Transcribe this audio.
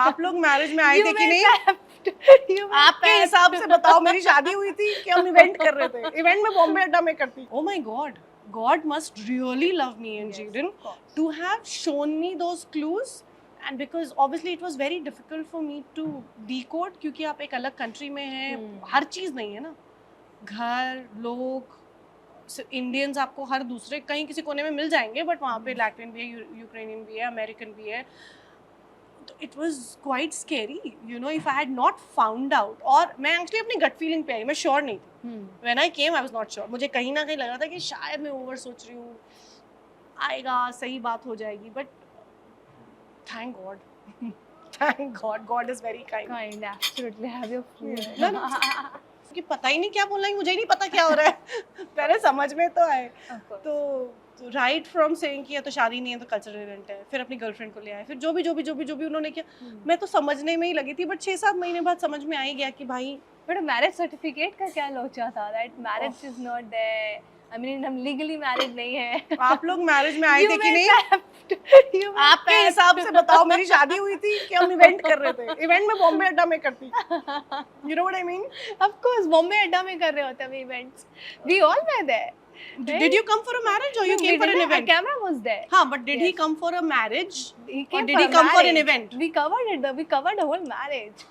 आप लोग मैरिज में आए You थे कि were नहीं? trapped. You were आपके trapped. हिसाब से बताओ, मेरी शादी हुई थी कि हम इवेंट कर रहे थे? इवेंट में बॉम्बे अड्डा में करती। Oh my God, God must really love me and Yes, Jaden of course. to have shown me those clues, and because obviously it was very difficult for me to decode, क्योंकि आप एक अलग country में हैं, हर चीज़ नहीं है ना, घर, लोग, इंडियंस आपको हर दूसरे कहीं किसी कोने में मिल जाएंगे, बट वहाँ पे लैटिन भी है, यूक्रेनियन भी है, अमेरिकन भी है, तो it was quite scary, you know, if I had not found out. और मैं एक्चुअली अपनी गट फीलिंग पे आई, मैं श्योर नहीं थी। When I came I was not sure, मुझे कहीं ना कहीं लग रहा था कि शायद मैं ओवर सोच रही हूँ, आएगा, सही बात हो जाएगी, but thank God, thank God, God is very kind. Kind, absolutely. Have your food. No, no. कि पता ही नहीं क्या बोलना है, मुझे ही नहीं पता क्या हो रहा है। पहले समझ में तो आए। Of course. तो राइट फ्रॉम सेइंग कि ये तो शादी नहीं है तो कल्चरल इवेंट है, फिर अपनी गर्लफ्रेंड को ले आए, फिर जो भी उन्होंने किया, मैं तो समझने में ही लगी थी, बट 6-7 महीने बाद समझ में आ ही गया कि भाई But a marriage certificate का क्या लोचा था? That marriage is not there. I mean, हम legally married नहीं है. आप लोग मैरिज में आए You थे कि were नहीं? trapped. You were आपके trapped. हिसाब से बताओ, मेरी शादी हुई थी कि हम इवेंट कर रहे थे? इवेंट में बॉम्बे अड्डा में करती। You know what I mean? Of course, Bombay अड्डा में कर रहे होते हम events. We all were there. Did you come for a marriage or you No, came we for an didn't. event? Our camera was there. हाँ, but did he Yes. come for a marriage? He Or came did for he a come for an marriage. event? We covered it. We covered the whole marriage.